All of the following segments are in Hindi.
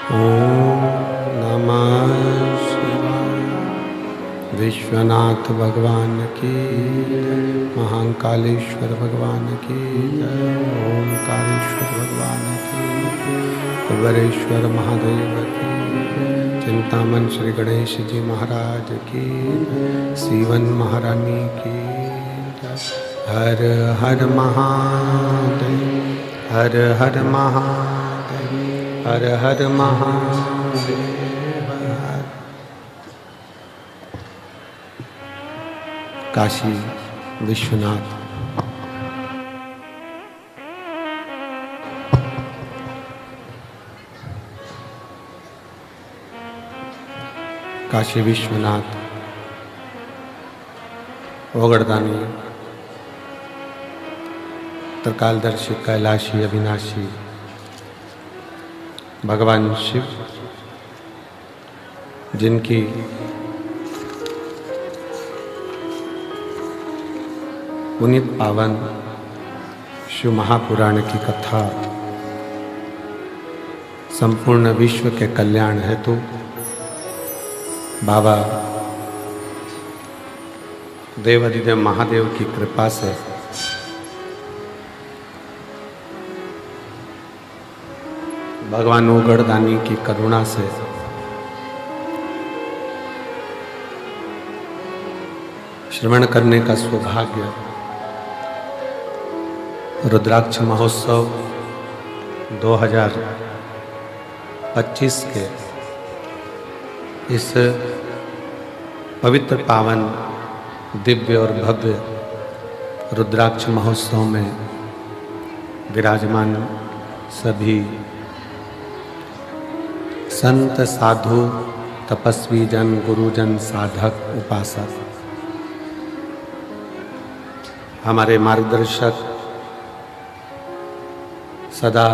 ओम नमः शिवाय। विश्वनाथ भगवान की जय, महाकालेश्वर भगवान की जय, ओमकारेश्वर भगवान की जय, कुबेरेश्वर महादेव की जय, चिंतामन श्री गणेश जी महाराज की जय, सीवन महारानी की जय। हर हर महादेव, हर हर महादेव, हर हर महादेव। काशी विश्वनाथ। काशी विश्वनाथ ओगड़दानी त्रिकालदर्शी कैलाशी अविनाशी भगवान शिव, जिनकी पुनीत पावन शिव महापुराण की कथा संपूर्ण विश्व के कल्याण हेतु बाबा देवाधिदेव महादेव की कृपा से भगवान ओगड़दानी की करुणा से श्रवण करने का सौभाग्य रुद्राक्ष महोत्सव 2025 के इस पवित्र पावन दिव्य और भव्य रुद्राक्ष महोत्सव में विराजमान सभी संत साधु तपस्वी जन गुरुजन साधक उपासक, हमारे मार्गदर्शक, सदा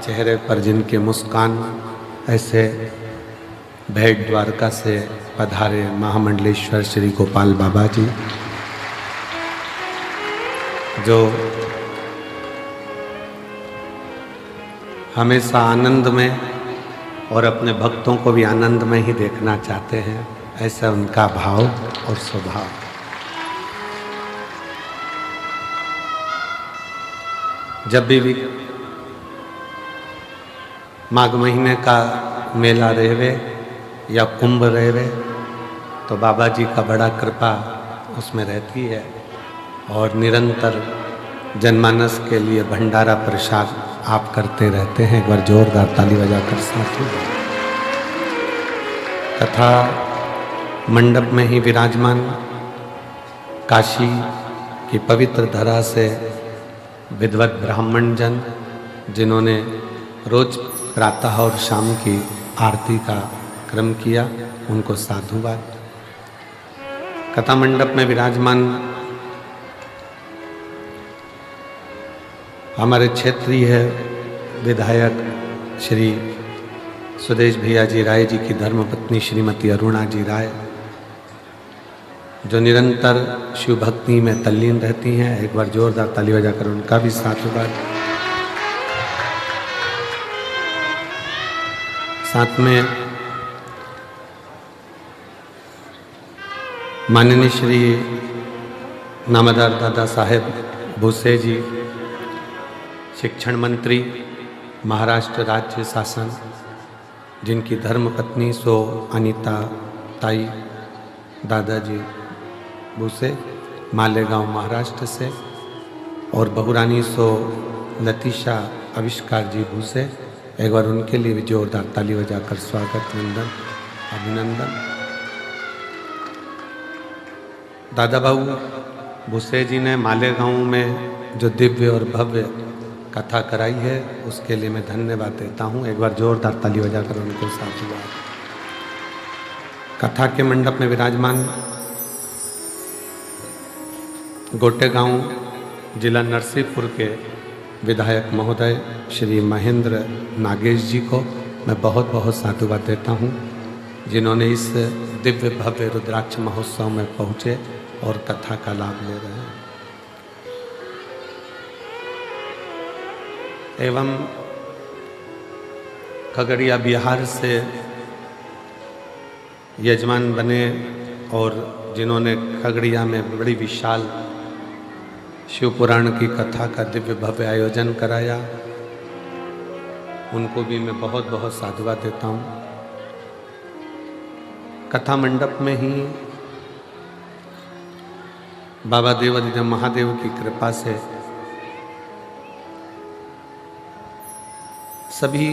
चेहरे पर जिनके मुस्कान ऐसे भेंट द्वारका से पधारे महामंडलेश्वर श्री गोपाल बाबा जी, जो हमेशा आनंद में और अपने भक्तों को भी आनंद में ही देखना चाहते हैं, ऐसा उनका भाव और स्वभाव। जब भी माघ महीने का मेला रहेवे या कुंभ रहेवे तो बाबा जी का बड़ा कृपा उसमें रहती है और निरंतर जनमानस के लिए भंडारा प्रसाद आप करते रहते हैं। एक बार जोरदार ताली बजाकर साथी। कथा मंडप में ही विराजमान काशी की पवित्र धरा से विद्वत ब्राह्मण जन, जिन्होंने रोज प्रातः और शाम की आरती का क्रम किया, उनको साधुवाद। कथा मंडप में विराजमान हमारे क्षेत्रीय विधायक श्री सुदेश भैया जी राय जी की धर्मपत्नी श्रीमती अरुणा जी राय, जो निरंतर शिव भक्ति में तल्लीन रहती हैं। एक बार जोरदार ताली बजाकर उनका भी साधुवाद। साथ में माननीय श्री नामदार दादा साहेब भूसे जी, शिक्षण मंत्री महाराष्ट्र राज्य शासन, जिनकी धर्मपत्नी सो अनीता ताई दादाजी भूसे मालेगांव महाराष्ट्र से, और बहुरानी सो लतीशा आविष्कार जी भूसे। एक बार उनके लिए भी जोरदार ताली बजाकर स्वागत, वंदन, अभिनंदन। दादा बाबू भूसे जी ने मालेगांव में जो दिव्य और भव्य कथा कराई है, उसके लिए मैं धन्यवाद देता हूँ। एक बार जोरदार ताली बजाकर उनको साधुवाद। कथा के मंडप में विराजमान गोटेगांव जिला नरसिंहपुर के विधायक महोदय श्री महेंद्र नागेश जी को मैं बहुत बहुत साधुवाद देता हूँ, जिन्होंने इस दिव्य भव्य रुद्राक्ष महोत्सव में पहुँचे और कथा का लाभ ले रहे हैं। एवं खगड़िया बिहार से यजमान बने और जिन्होंने खगड़िया में बड़ी विशाल शिव पुराण की कथा का दिव्य भव्य आयोजन कराया, उनको भी मैं बहुत बहुत साधुवाद देता हूँ। कथा मंडप में ही बाबा देवाधिदेव महादेव की कृपा से सभी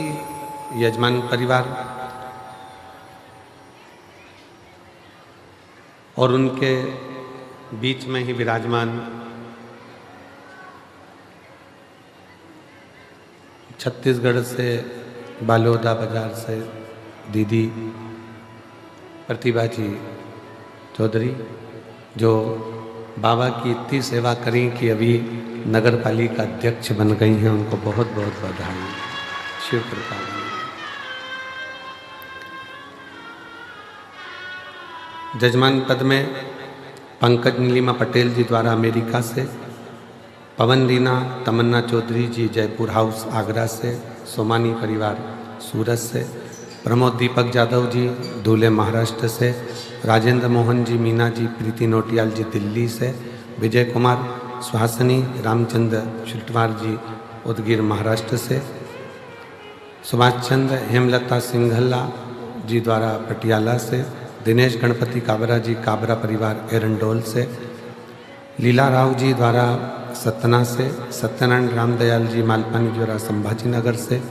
यजमान परिवार और उनके बीच में ही विराजमान छत्तीसगढ़ से बालोदा बाजार से दीदी प्रतिभा जी चौधरी, जो बाबा की इतनी सेवा करी कि अभी नगर पालिका अध्यक्ष बन गई हैं, उनको बहुत बहुत बधाई। शिव कृपा। जजमान पद में पंकज नीलिमा पटेल जी द्वारा अमेरिका से, पवन रीना तमन्ना चौधरी जी जयपुर हाउस आगरा से, सोमानी परिवार सूरत से, प्रमोद दीपक यादव जी दूल्हे महाराष्ट्र से, राजेंद्र मोहन जी मीना जी प्रीति नोटियाल जी दिल्ली से, विजय कुमार सुहासनी रामचंद्र शिटवार जी उदगीर महाराष्ट्र से, सुभाष चंद्र हेमलता सिंघल्ला जी द्वारा पटियाला से, दिनेश गणपति काबरा जी काबरा परिवार एरंडोल से, लीला राव जी द्वारा सतना से, सत्यनारायण रामदयाल जी मालपानी द्वारा संभाजी नगर से,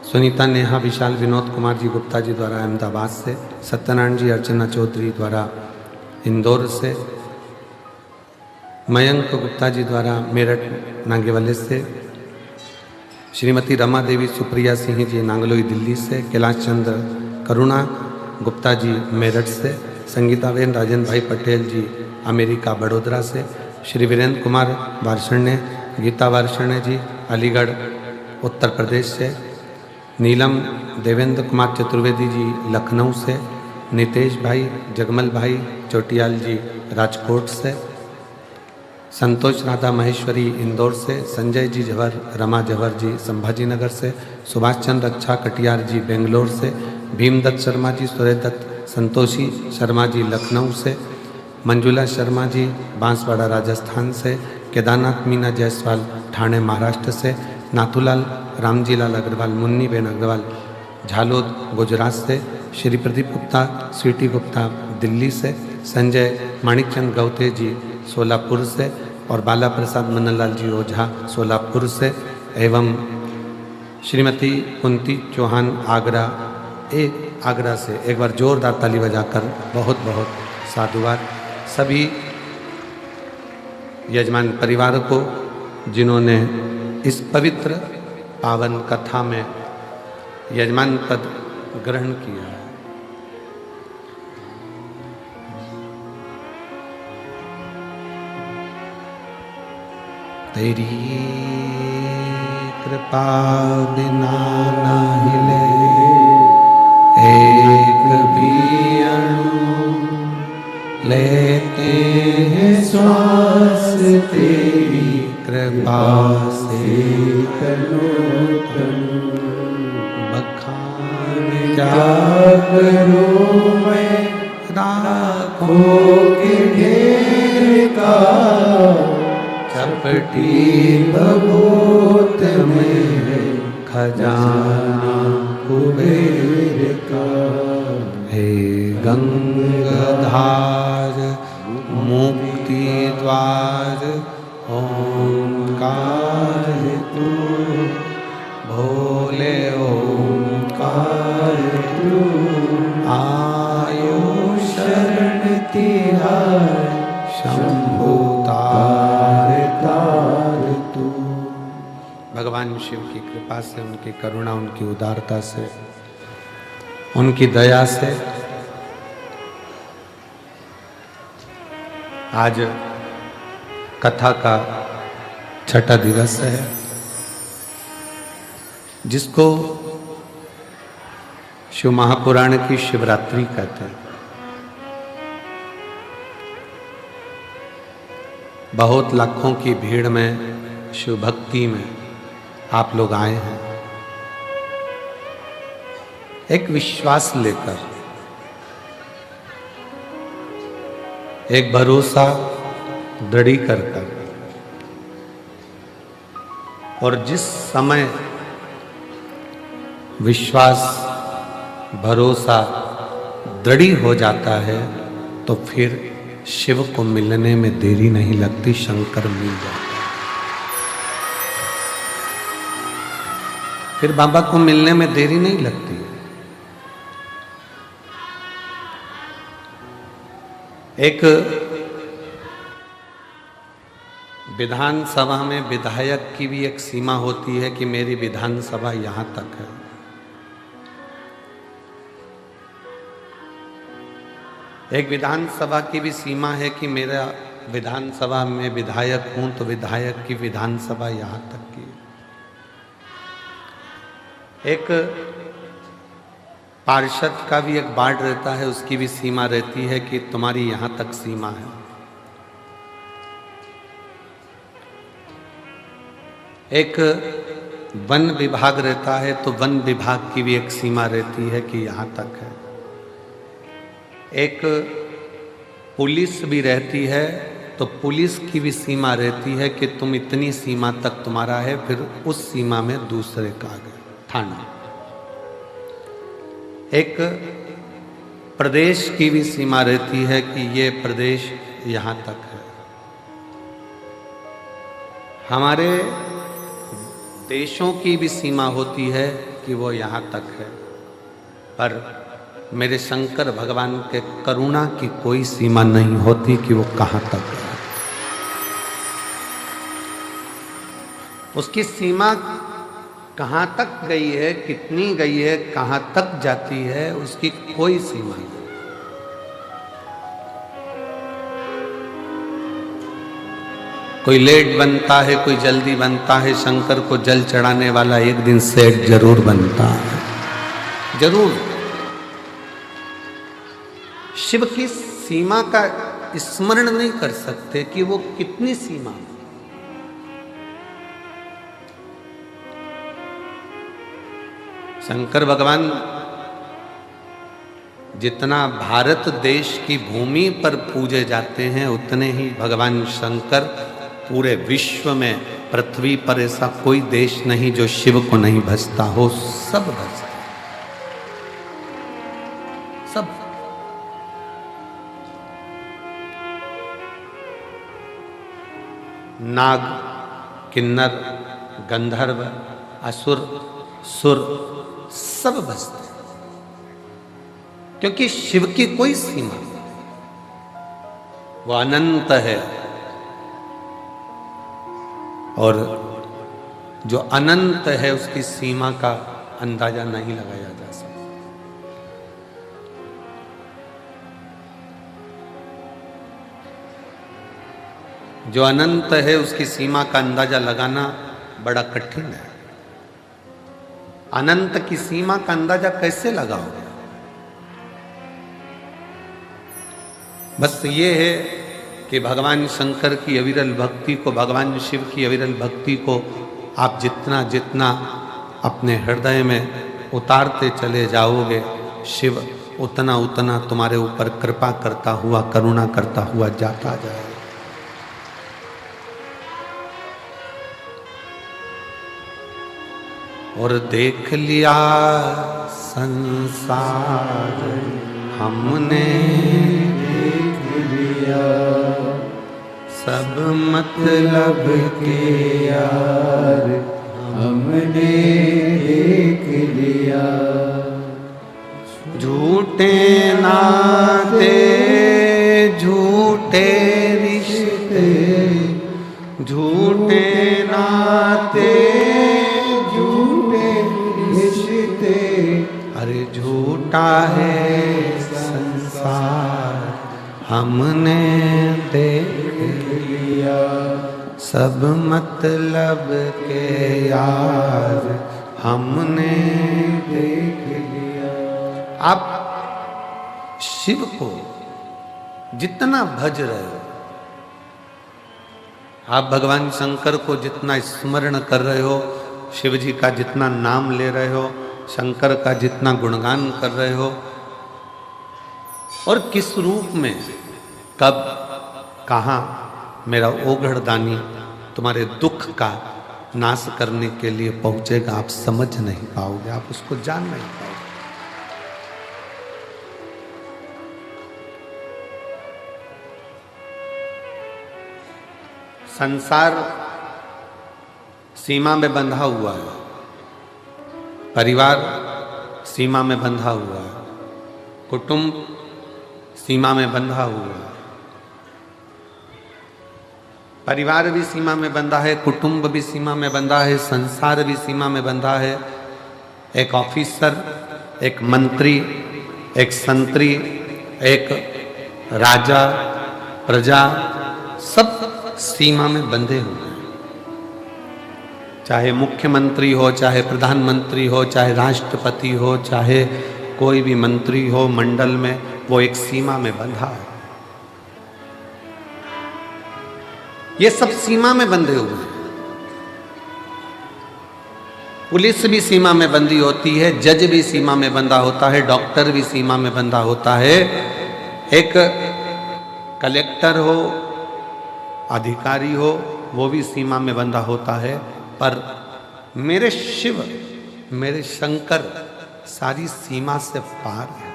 सुनीता नेहा विशाल विनोद कुमार जी गुप्ता जी द्वारा अहमदाबाद से, सत्यनारायण जी अर्चना चौधरी द्वारा इंदौर से, मयंक गुप्ता जी द्वारा मेरठ नागेवाले से, श्रीमती रमा देवी सुप्रिया सिंह जी नांगलोई दिल्ली से, कैलाश चंद्र करुणा गुप्ता जी मेरठ से, संगीताबेन राजेंद्र भाई पटेल जी अमेरिका बड़ोदरा से, श्री वीरेंद्र कुमार वार्षण्य गीता वार्षण्य जी अलीगढ़ उत्तर प्रदेश से, नीलम देवेंद्र कुमार चतुर्वेदी जी लखनऊ से, नितेश भाई जगमल भाई चोटियाल जी राजकोट से, संतोष राधा महेश्वरी इंदौर से, संजय जी जवर रमा जवर जी संभाजी नगर से, सुभाष चंद्र अच्छा कटियार जी बेंगलोर से, भीमदत्त शर्मा जी सुरेदत्त संतोषी शर्मा जी लखनऊ से, मंजुला शर्मा जी बांसवाड़ा राजस्थान से, केदारनाथ मीना जायसवाल ठाणे महाराष्ट्र से, नाथूलाल रामजी लाल अग्रवाल मुन्नी बेन अग्रवाल झालोद गुजरात से, श्री प्रदीप गुप्ता स्वीटी गुप्ता दिल्ली से, संजय माणिकचंद गौते जी सोलापुर से और बाला प्रसाद मननलाल जी ओझा सोलापुर से, एवं श्रीमती कुंती चौहान आगरा से। एक बार जोरदार ताली बजाकर बहुत बहुत साधुवाद सभी यजमान परिवार को जिन्होंने इस पवित्र पावन कथा में यजमान पद ग्रहण किया है। तेरी कृपा बिना ना हिले एक भी अणु, लेते हैं श्वास तेरी कृपा से करो तनु, बखान क्या करूं मैं राखों के ढेर का, चपटी बबूत में खजाना कुबेर का। हे गंगाधार मुक्ति द्वार ओंकार तू, भोले ओंकार तू, आयो शरण तेरा शंभु तार तार तू। भगवान शिव की कृपा से, उनकी करुणा, उनकी उदारता से, उनकी दया से आज कथा का छठा दिवस है, जिसको शिव महापुराण की शिवरात्रि कहते हैं। बहुत लाखों की भीड़ में शिव भक्ति में आप लोग आए हैं। एक विश्वास लेकर, एक भरोसा दृढ़ी कर कर, और जिस समय विश्वास भरोसा दृढ़ी हो जाता है तो फिर शिव को मिलने में देरी नहीं लगती, शंकर मिल जाता है। फिर बाबा को मिलने में देरी नहीं लगती। एक विधानसभा में विधायक की भी एक सीमा होती है कि मेरी विधानसभा यहां तक है। एक विधानसभा की भी सीमा है कि मेरा विधानसभा में विधायक हूं तो विधायक की विधानसभा यहां तक की। एक पार्षद का भी एक वार्ड रहता है, उसकी भी सीमा रहती है कि तुम्हारी यहां तक सीमा है। एक वन विभाग रहता है तो वन विभाग की भी एक सीमा रहती है कि यहां तक है। एक पुलिस भी रहती है तो पुलिस की भी सीमा रहती है कि तुम इतनी सीमा तक तुम्हारा है, फिर उस सीमा में दूसरे का आ गए थाना। एक प्रदेश की भी सीमा रहती है कि ये प्रदेश यहां तक है। हमारे देशों की भी सीमा होती है कि वो यहाँ तक है, पर मेरे शंकर भगवान के करुणा की कोई सीमा नहीं होती कि वो कहाँ तक है। उसकी सीमा कहाँ तक गई है, कितनी गई है, कहाँ तक जाती है, उसकी कोई सीमा नहीं। कोई लेट बनता है, कोई जल्दी बनता है, शंकर को जल चढ़ाने वाला एक दिन सेठ जरूर बनता है, जरूर। शिव की सीमा का स्मरण नहीं कर सकते कि वो कितनी सीमा। शंकर भगवान जितना भारत देश की भूमि पर पूजे जाते हैं, उतने ही भगवान शंकर पूरे विश्व में, पृथ्वी पर ऐसा कोई देश नहीं जो शिव को नहीं भजता हो, सब भजते, सब। नाग, किन्नर, गंधर्व, असुर, सुर सब भजते, क्योंकि शिव की कोई सीमा नहीं, वो अनंत है। और जो अनंत है उसकी सीमा का अंदाजा नहीं लगाया जा सकता। जो अनंत है उसकी सीमा का अंदाजा लगाना बड़ा कठिन है। अनंत की सीमा का अंदाजा कैसे लगाओगे? बस ये है कि भगवान शंकर की अविरल भक्ति को, भगवान शिव की अविरल भक्ति को आप जितना जितना अपने हृदय में उतारते चले जाओगे, शिव उतना उतना तुम्हारे ऊपर कृपा करता हुआ, करुणा करता हुआ जाता जाएगा। और देख लिया संसार हमने, देख लिया सब मतलब के यार हमने देख लिया। झूठे नाते झूठे रिश्ते, झूठे नाते झूठे रिश्ते, अरे झूठा है संसार हमने देख लिया। सब मतलब के यार हमने देख लिया। आप शिव को जितना भज रहे हो, आप भगवान शंकर को जितना स्मरण कर रहे हो, शिव जी का जितना नाम ले रहे हो, शंकर का जितना गुणगान कर रहे हो और किस रूप में, कब, कहाँ मेरा ओघड़दानी तुम्हारे दुख का नाश करने के लिए पहुंचेगा, आप समझ नहीं पाओगे, आप उसको जान नहीं पाओगे। संसार सीमा में बंधा हुआ है, परिवार सीमा में बंधा हुआ है, कुटुंब सीमा में बंधा हुआ है। परिवार भी सीमा में बंधा है, कुटुंब भी सीमा में बंधा है, संसार भी सीमा में बंधा है। एक ऑफिसर, एक मंत्री, एक संतरी, एक राजा, प्रजा, सब सीमा में बंधे हुए हैं। चाहे मुख्यमंत्री हो, चाहे प्रधानमंत्री हो, चाहे राष्ट्रपति हो, चाहे कोई भी मंत्री हो मंडल में, वो एक सीमा में बंधा है। ये सब सीमा में बंधे हुए हैं। पुलिस भी सीमा में बंधी होती है, जज भी सीमा में बंधा होता है, डॉक्टर भी सीमा में बंधा होता है, एक कलेक्टर हो, अधिकारी हो, वो भी सीमा में बंधा होता है। पर मेरे शिव, मेरे शंकर सारी सीमा से पार है,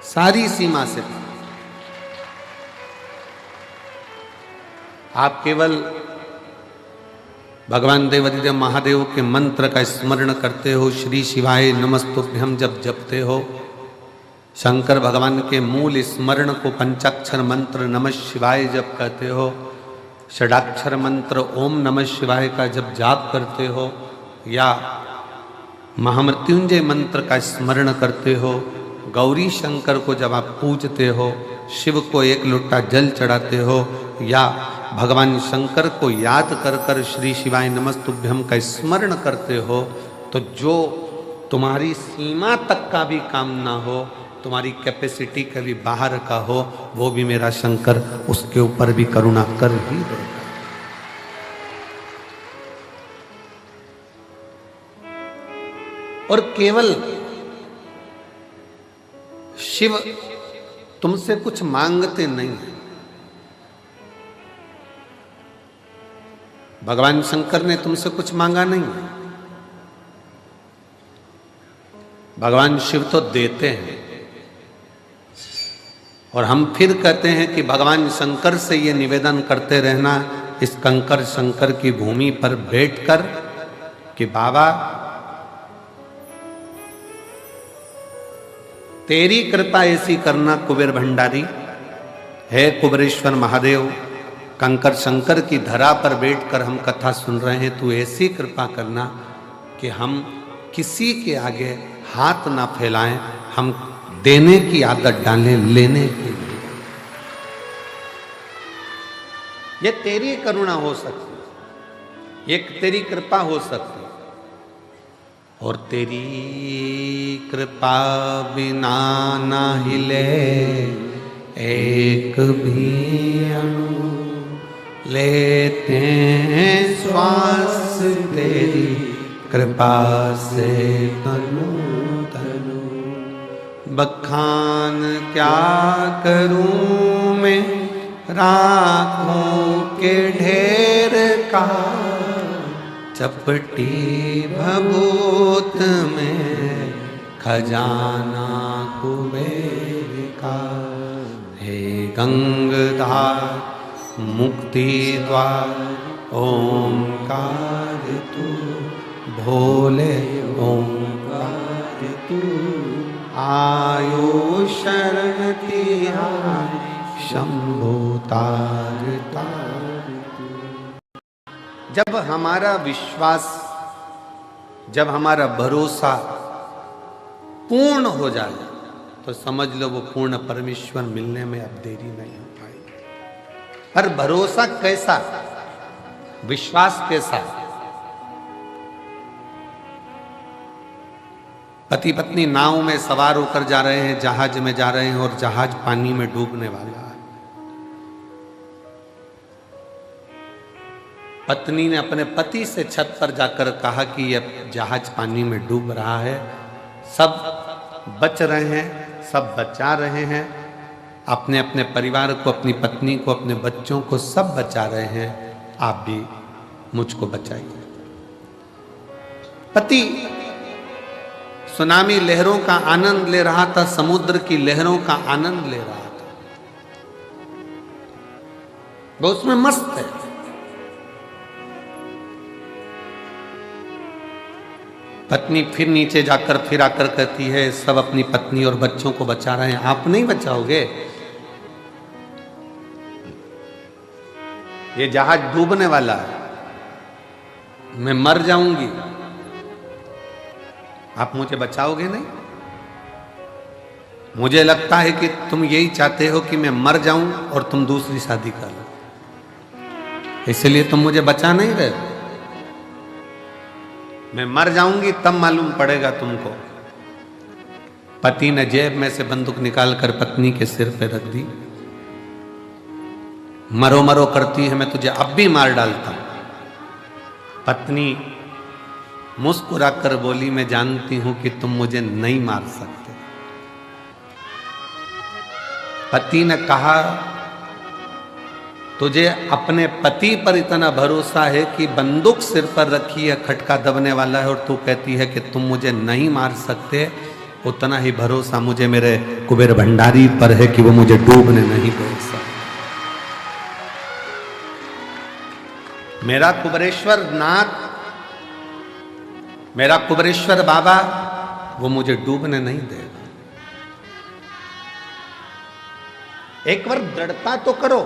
सारी सीमा से पार। आप केवल भगवान देवाधिदेव महादेव के मंत्र का स्मरण करते हो, श्री शिवाय नमस्तुभ्यम जब जपते हो, शंकर भगवान के मूल स्मरण को पंचाक्षर मंत्र नमः शिवाय जब कहते हो, षडाक्षर मंत्र ओम नमः शिवाय का जब जाप करते हो, या महामृत्युंजय मंत्र का स्मरण करते हो, गौरी शंकर को जब आप पूजते हो, शिव को एक लोटा जल चढ़ाते हो, या भगवान शंकर को याद कर कर श्री शिवाय नमस्तुभ्यम का स्मरण करते हो, तो जो तुम्हारी सीमा तक का भी काम ना हो, तुम्हारी कैपेसिटी के भी बाहर का हो, वो भी मेरा शंकर उसके ऊपर भी करुणा कर ही देगा। और केवल शिव तुमसे कुछ मांगते नहीं है। भगवान शंकर ने तुमसे कुछ मांगा नहीं है। भगवान शिव तो देते हैं, और हम फिर कहते हैं कि भगवान शंकर से ये निवेदन करते रहना इस कंकर शंकर की भूमि पर बैठकर कि बाबा तेरी कृपा ऐसी करना कुबेर भंडारी, है कुबेरेश्वर महादेव, कंकर शंकर की धरा पर बैठकर हम कथा सुन रहे हैं, तू ऐसी कृपा करना कि हम किसी के आगे हाथ ना फैलाएं, हम देने की आदत डालें, लेने की नहीं। ये तेरी करुणा हो सकती, एक तेरी कृपा हो सकती, और तेरी कृपा बिना ना हिले एक भी अणु, लेते हैं श्वास तेरी कृपा से तनु तनु। बखान क्या करूं मैं राखों के ढेर का, चपटी भभूत में खजाना कुबेर का। हे गंगाधार मुक्ति द्वार ओंकार तू, भोले ओंकार तू, आयो शरण तिहारी शंभो तार तार तू। जब हमारा विश्वास, जब हमारा भरोसा पूर्ण हो जाए, तो समझ लो वो पूर्ण परमेश्वर मिलने में अब देरी नहीं हो पाएगी। पर भरोसा कैसा, विश्वास कैसा? पति पत्नी नाव में सवार होकर जा रहे हैं, जहाज में जा रहे हैं, और जहाज पानी में डूबने वाला है। पत्नी ने अपने पति से छत पर जाकर कहा कि यह जहाज पानी में डूब रहा है, सब बच रहे हैं, सब बचा रहे हैं, अपने अपने परिवार को, अपनी पत्नी को, अपने बच्चों को सब बचा रहे हैं, आप भी मुझको बचाइए। पति सुनामी लहरों का आनंद ले रहा था, समुद्र की लहरों का आनंद ले रहा था, वो उसमें मस्त है। पत्नी फिर नीचे जाकर फिर आकर कहती है, सब अपनी पत्नी और बच्चों को बचा रहे हैं, आप नहीं बचाओगे? ये जहाज डूबने वाला है, मैं मर जाऊंगी, आप मुझे बचाओगे नहीं? मुझे लगता है कि तुम यही चाहते हो कि मैं मर जाऊं और तुम दूसरी शादी कर लो, इसलिए तुम मुझे बचा नहीं रहे। मैं मर जाऊंगी तब मालूम पड़ेगा तुमको। पति ने जेब में से बंदूक निकालकर पत्नी के सिर पे रख दी। मरो मरो करती है, मैं तुझे अब भी मार डालता हूं। पत्नी मुस्कुराकर बोली, मैं जानती हूं कि तुम मुझे नहीं मार सकते। पति ने कहा, तुझे अपने पति पर इतना भरोसा है कि बंदूक सिर पर रखी है, खटका दबने वाला है, और तू कहती है कि तुम मुझे नहीं मार सकते। उतना ही भरोसा मुझे मेरे कुबेर भंडारी पर है कि वो मुझे डूबने नहीं दे सकते। मेरा कुबेरेश्वर नाथ, मेरा कुबेरेश्वर बाबा, वो मुझे डूबने नहीं देगा। एक बार दृढ़ता तो करो,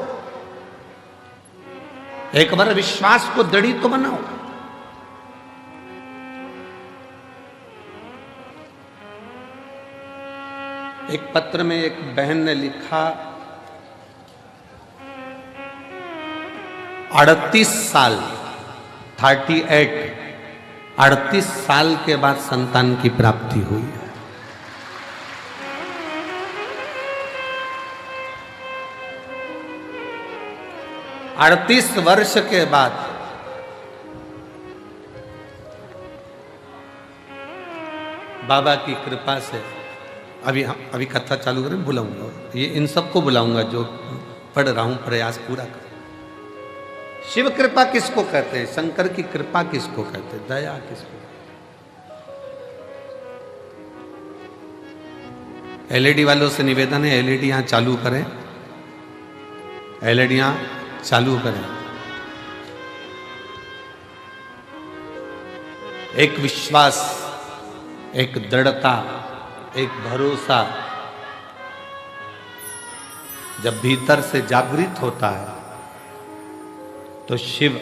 एक बार विश्वास को दृढ़ी तो बनाओ। एक पत्र में एक बहन ने लिखा, 38 साल 38 साल के बाद संतान की प्राप्ति हुई है। अड़तीस वर्ष के बाद बाबा की कृपा से अभी कथा चालू करें, बुलाऊंगा ये इन सबको बुलाऊंगा जो पढ़ रहा हूं, प्रयास पूरा कर। शिव कृपा किसको कहते हैं? शंकर की कृपा किसको कहते हैं? दया किसको? एलईडी वालों से निवेदन है, एलईडी यहां चालू करें, एलईडी यहां चालू करें। एक विश्वास, एक दृढ़ता, एक भरोसा जब भीतर से जागृत होता है तो शिव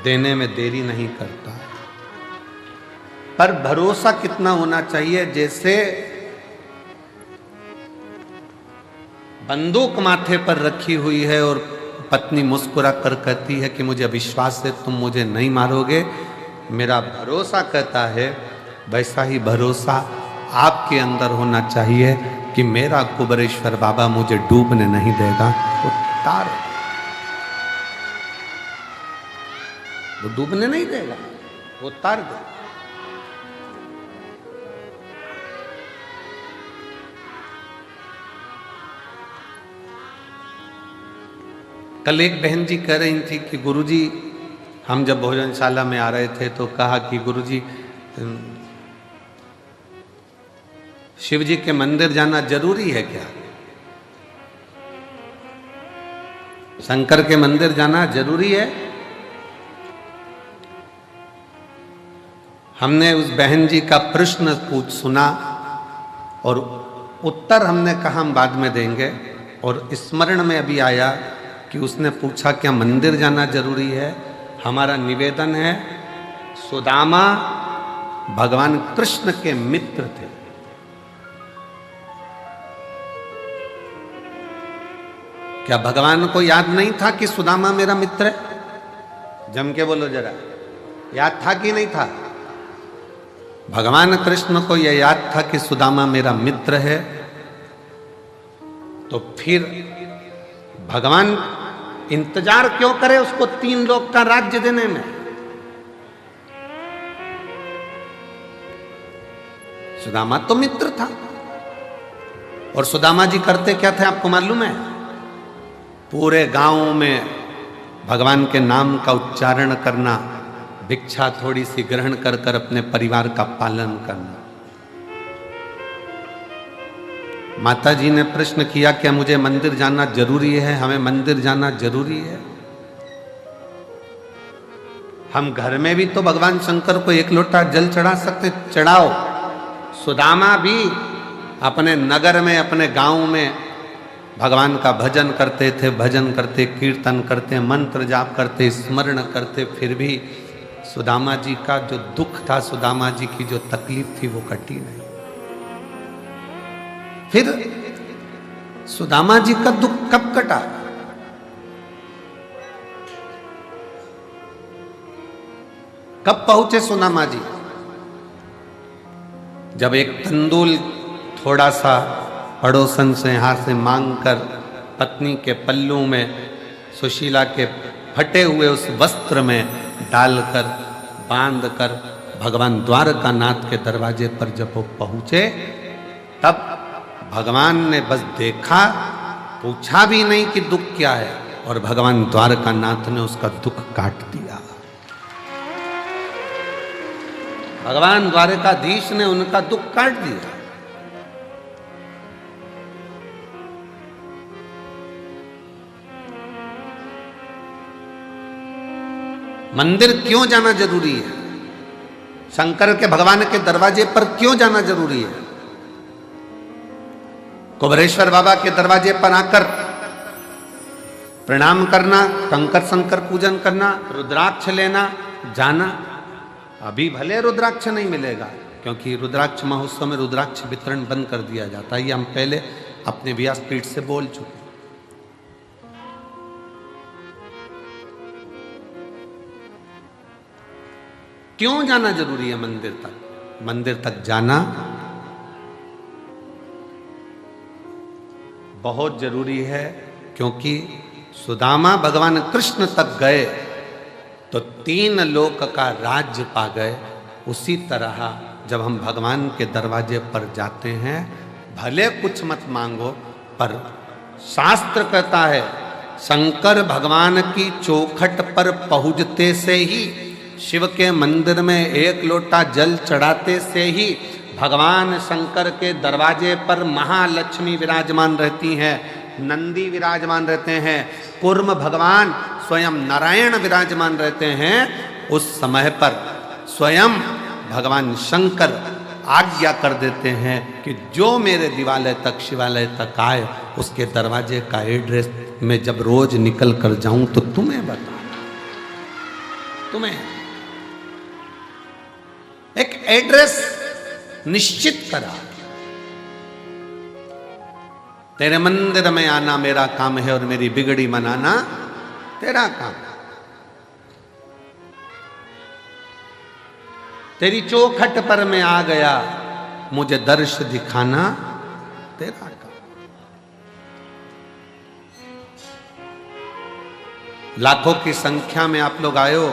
देने में देरी नहीं करता। पर भरोसा कितना होना चाहिए? जैसे बंदूक माथे पर रखी हुई है और पत्नी मुस्कुरा कर कहती है कि मुझे विश्वास है तुम मुझे नहीं मारोगे, मेरा भरोसा कहता है, वैसा ही भरोसा आपके अंदर होना चाहिए कि मेरा कुबेरेश्वर बाबा मुझे डूबने नहीं देगा। वो तार, वो डूबने नहीं देगा, वो तार देगा। कल एक बहन जी कह रही थी कि गुरुजी, हम जब भोजनशाला में आ रहे थे तो कहा कि गुरुजी, शिव जी के मंदिर जाना जरूरी है क्या? शंकर के मंदिर जाना जरूरी है? हमने उस बहन जी का प्रश्न सुना और उत्तर हमने कहा हम बाद में देंगे, और स्मरण में अभी आया कि उसने पूछा क्या मंदिर जाना जरूरी है? हमारा निवेदन है, सुदामा भगवान कृष्ण के मित्र थे। क्या भगवान को याद नहीं था कि सुदामा मेरा मित्र है? जम के बोलो जरा, याद था कि नहीं था? भगवान कृष्ण को यह याद था कि सुदामा मेरा मित्र है। तो फिर भगवान इंतजार क्यों करे उसको 3 लोक का राज्य देने में? सुदामा तो मित्र था। और सुदामा जी करते क्या थे आपको मालूम है? पूरे गांव में भगवान के नाम का उच्चारण करना, भिक्षा थोड़ी सी ग्रहण कर कर अपने परिवार का पालन करना। माता जी ने प्रश्न किया, क्या मुझे मंदिर जाना जरूरी है? हमें मंदिर जाना जरूरी है? हम घर में भी तो भगवान शंकर को 1 लोटा जल चढ़ा सकते, चढ़ाओ। सुदामा भी अपने नगर में, अपने गांव में भगवान का भजन करते थे, भजन करते, कीर्तन करते, मंत्र जाप करते, स्मरण करते, फिर भी सुदामा जी का जो दुख था, सुदामा जी की जो तकलीफ थी, वो कटी नहीं। फिर सुदामा जी का दुख कब कटा? कब पहुंचे सुदामा जी? जब एक तंदूल थोड़ा सा पड़ोसन से यहां से मांगकर पत्नी के पल्लू में, सुशीला के फटे हुए उस वस्त्र में डालकर, बांधकर भगवान द्वारकानाथ के दरवाजे पर जब वो पहुंचे, तब भगवान ने बस देखा, पूछा भी नहीं कि दुख क्या है, और भगवान द्वारकानाथ ने उसका दुख काट दिया। भगवान द्वारकाधीश ने उनका दुख काट दिया। मंदिर क्यों जाना जरूरी है? शंकर के, भगवान के दरवाजे पर क्यों जाना जरूरी है? कुबेरेश्वर बाबा के दरवाजे पर आकर प्रणाम करना, कंकर शंकर पूजन करना, रुद्राक्ष लेना, जाना। अभी भले रुद्राक्ष नहीं मिलेगा, क्योंकि रुद्राक्ष महोत्सव में रुद्राक्ष वितरण बंद कर दिया जाता है। ये हम पहले अपने व्यासपीठ से बोल चुके। क्यों जाना जरूरी है मंदिर तक? मंदिर तक जाना बहुत जरूरी है, क्योंकि सुदामा भगवान कृष्ण तक गए तो 3 लोक का राज्य पा गए। उसी तरह जब हम भगवान के दरवाजे पर जाते हैं, भले कुछ मत मांगो, पर शास्त्र कहता है शंकर भगवान की चौखट पर पहुंचते से ही, शिव के मंदिर में 1 लोटा जल चढ़ाते से ही भगवान शंकर के दरवाजे पर महालक्ष्मी विराजमान रहती हैं, नंदी विराजमान रहते हैं, कूर्म भगवान स्वयं नारायण विराजमान रहते हैं। उस समय पर स्वयं भगवान शंकर आज्ञा कर देते हैं कि जो मेरे दिवालय तक, शिवालय तक आए, उसके दरवाजे का एड्रेस मैं जब रोज निकल कर जाऊं तो तुम्हें बता, तुम्हें एक एड्रेस निश्चित करा। तेरे मंदिर में आना मेरा काम है और मेरी बिगड़ी मनाना तेरा काम। तेरी चौखट पर मैं आ गया, मुझे दर्श दिखाना तेरा काम। लाखों की संख्या में आप लोग आए हो,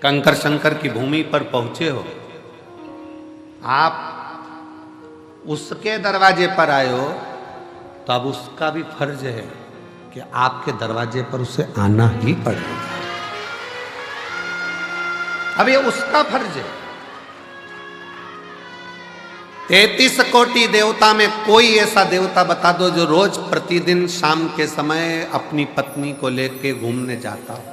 कंकर शंकर की भूमि पर पहुंचे हो, आप उसके दरवाजे पर आए हो, तो अब उसका भी फर्ज है कि आपके दरवाजे पर उसे आना ही पड़ेगा। अब ये उसका फर्ज है। 33 कोटि देवता में कोई ऐसा देवता बता दो जो रोज प्रतिदिन शाम के समय अपनी पत्नी को लेके घूमने जाता हो।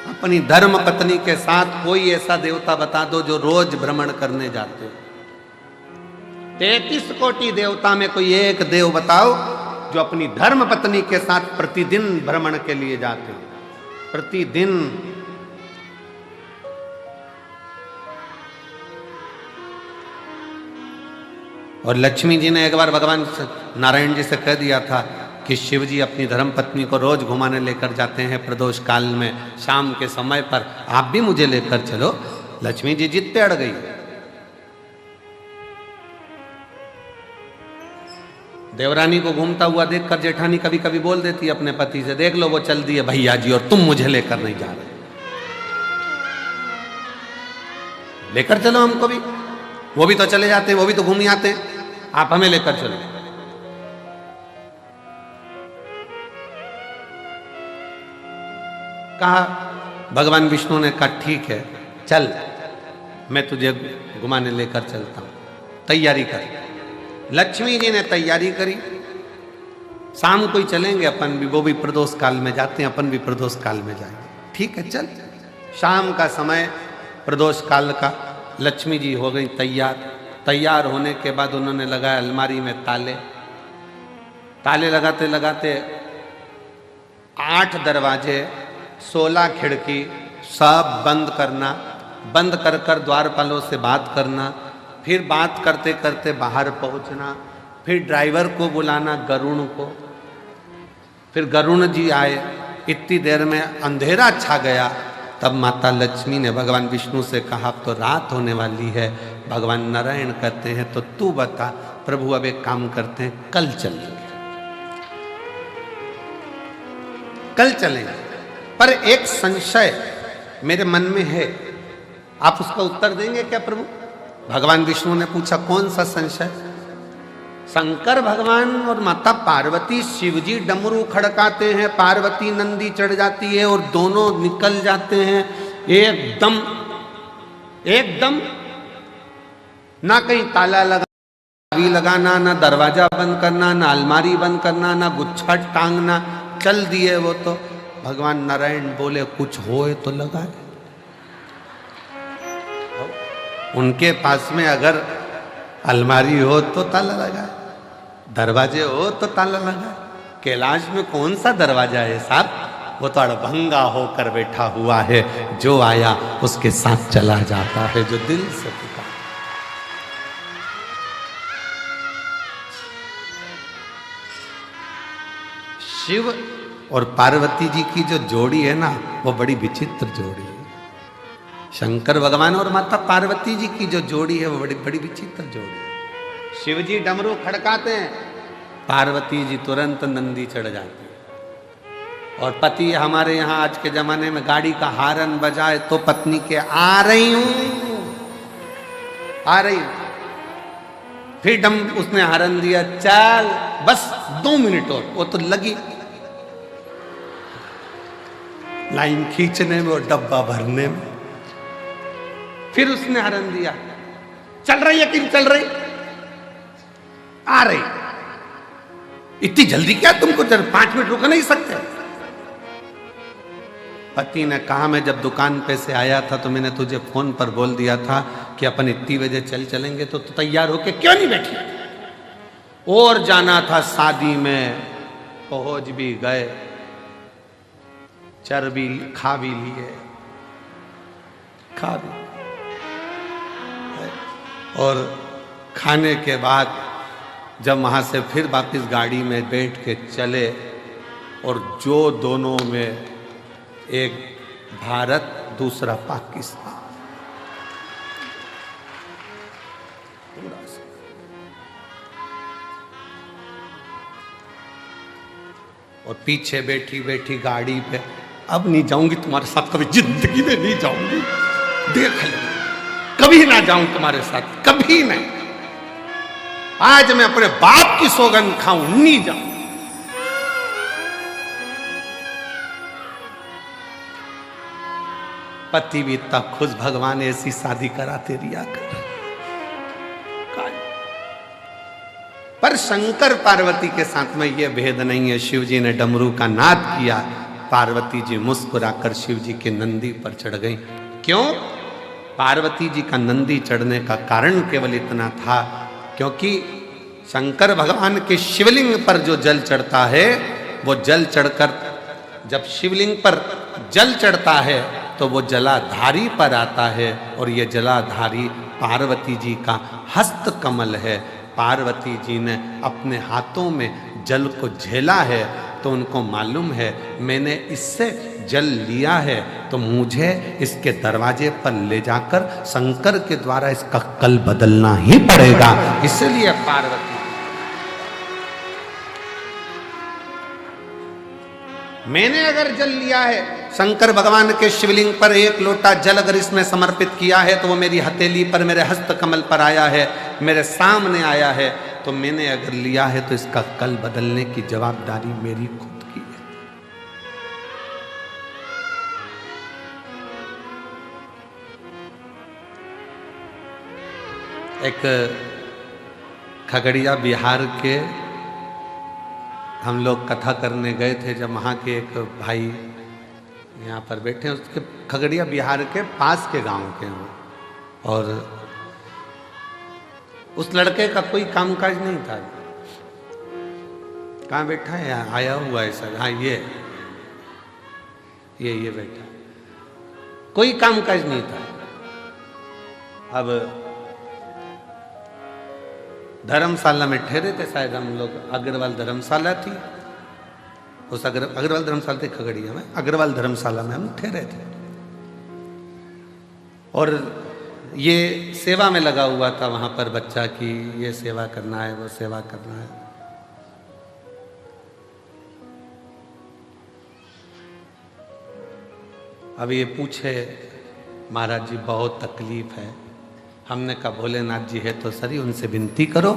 अपनी धर्म पत्नी के साथ कोई ऐसा देवता बता दो जो रोज भ्रमण करने जाते हो। 33 कोटि देवता में कोई एक देव बताओ जो अपनी धर्म पत्नी के साथ प्रतिदिन भ्रमण के लिए जाते हो, प्रतिदिन। और लक्ष्मी जी ने एक बार भगवान नारायण जी से कह दिया था कि शिव जी अपनी धर्म पत्नी को रोज घुमाने लेकर जाते हैं प्रदोष काल में, शाम के समय पर, आप भी मुझे लेकर चलो। लक्ष्मी जी जिद पे अड़ गई। देवरानी को घूमता हुआ देखकर जेठानी कभी कभी बोल देती है अपने पति से, देख लो वो चल दिए भैया जी और तुम मुझे लेकर नहीं जा रहे, लेकर चलो हमको भी, वो भी तो चले जाते हैं, वो भी तो घूम आते हैं, आप हमें लेकर चलो। कहा, भगवान विष्णु ने कहा ठीक है चल, मैं तुझे घुमाने लेकर चलता हूं, तैयारी कर। लक्ष्मी जी ने तैयारी करी, शाम को ही चलेंगे अपन भी, वो भी प्रदोष काल में जाते हैं, अपन भी प्रदोष काल में जाएंगे, ठीक है चल। शाम का समय प्रदोष काल का, लक्ष्मी जी हो गई तैयार। तैयार होने के बाद उन्होंने लगाया अलमारी में ताले, ताले लगाते लगाते 8 दरवाजे 16 खिड़की सब बंद करना, बंद कर कर द्वारपालों से बात करना, फिर बात करते करते बाहर पहुंचना, फिर ड्राइवर को बुलाना गरुण को, फिर गरुण जी आए, इतनी देर में अंधेरा छा गया। तब माता लक्ष्मी ने भगवान विष्णु से कहा अब तो रात होने वाली है। भगवान नारायण कहते हैं तो तू बता। प्रभु अब एक काम करते हैं, कल चलेंगे, कल चलेंगे, पर एक संशय मेरे मन में है, आप उसका उत्तर देंगे क्या प्रभु? भगवान विष्णु ने पूछा कौन सा संशय? शंकर भगवान और माता पार्वती शिवजी डमरू खड़काते हैं, पार्वती नंदी चढ़ जाती है और दोनों निकल जाते हैं एकदम एकदम, ना कहीं ताला लगाना, ना दरवाजा बंद करना, ना अलमारी बंद करना, ना गुच्छा टांगना, चल दिए वो तो। भगवान नारायण बोले कुछ होए तो लगाए। उनके पास में अगर अलमारी हो तो ताला लगाए, दरवाजे हो तो ताला लगाए। कैलाश में कौन सा दरवाजा है साहब? वो तो अड़भंगा होकर बैठा हुआ है, जो आया उसके साथ चला जाता है, जो दिल से पुकार। शिव और पार्वती जी की जो जोड़ी है ना, वो बड़ी विचित्र जोड़ी है। शंकर भगवान और माता पार्वती जी की जो जोड़ी है वो बड़ी बड़ी विचित्र जोड़ी है। शिव जी डमरू खड़काते हैं, पार्वती जी तुरंत नंदी चढ़ जाती है। और पति हमारे यहाँ आज के जमाने में गाड़ी का हारन बजाए तो पत्नी के आ रही हूं, आ रही हूं, फिर उसने हारन दिया, चल बस 2 मिनट और, वो तो लगी लाइन खींचने में और डब्बा भरने में। फिर उसने हरन दिया, चल रही है कि चल रही, आ रही, इतनी जल्दी क्या तुमको? 5 मिनट रुक नहीं सकते? पति ने कहा मैं जब दुकान पे से आया था तो मैंने तुझे फोन पर बोल दिया था कि अपन इतनी बजे चलेंगे, तो तैयार होके क्यों नहीं बैठी? और जाना था शादी में, पहुंच भी गए, चर्बी खा भी लिए, खा भी, और खाने के बाद जब वहाँ से फिर वापस गाड़ी में बैठ के चले, और जो दोनों में एक भारत दूसरा पाकिस्तान, और पीछे बैठी बैठी गाड़ी पे, अब नहीं जाऊंगी तुम्हारे साथ, कभी जिंदगी में नहीं जाऊंगी, देख ले, कभी ना जाऊं तुम्हारे साथ, कभी नहीं, आज मैं अपने बाप की सौगंध खाऊं, नहीं जाऊं। पति भी इतना खुश, भगवान ऐसी शादी कराते रिया कर। पर शंकर पार्वती के साथ में यह भेद नहीं है। शिव जी ने डमरू का नाद किया, पार्वती जी मुस्कुराकर शिव जी के नंदी पर चढ़ गई। क्यों? पार्वती जी का नंदी चढ़ने का कारण केवल इतना था क्योंकि शंकर भगवान के शिवलिंग पर जो जल चढ़ता है, वो जल चढ़कर जब शिवलिंग पर जल चढ़ता है तो वो जलाधारी पर आता है, और ये जलाधारी पार्वती जी का हस्त कमल है। पार्वती जी ने अपने हाथों में जल को झेला है, तो उनको मालूम है मैंने इससे जल लिया है तो मुझे इसके दरवाजे पर ले जाकर शंकर के द्वारा इसका कल बदलना ही पड़ेगा। इसलिए पार्वती मैंने अगर जल लिया है, शंकर भगवान के शिवलिंग पर एक लोटा जल अगर इसमें समर्पित किया है तो वो मेरी हथेली पर, मेरे हस्त कमल पर आया है, मेरे सामने आया है, तो मैंने अगर लिया है तो इसका कल बदलने की जवाबदारी मेरी खुद की है। एक खगड़िया बिहार के हम लोग कथा करने गए थे, जब वहाँ के एक भाई यहाँ पर बैठे हैं, उसके खगड़िया बिहार के पास के गांव के हैं, और उस लड़के का कोई कामकाज नहीं था। कहाँ बैठा है? यहाँ आया हुआ है सर। हाँ, ये बैठा, कोई कामकाज नहीं था। अब धर्मशाला में ठहरे थे शायद हम लोग, अग्रवाल धर्मशाला थी, उस अग्रवाल धर्मशाला थी खगड़िया में, अग्रवाल धर्मशाला में हम ठहरे थे। और ये सेवा में लगा हुआ था वहां पर बच्चा की, ये सेवा करना है, वो सेवा करना है। अब ये पूछे महाराज जी बहुत तकलीफ है। हमने कहा भोलेनाथ जी है तो सही, उनसे विनती करो,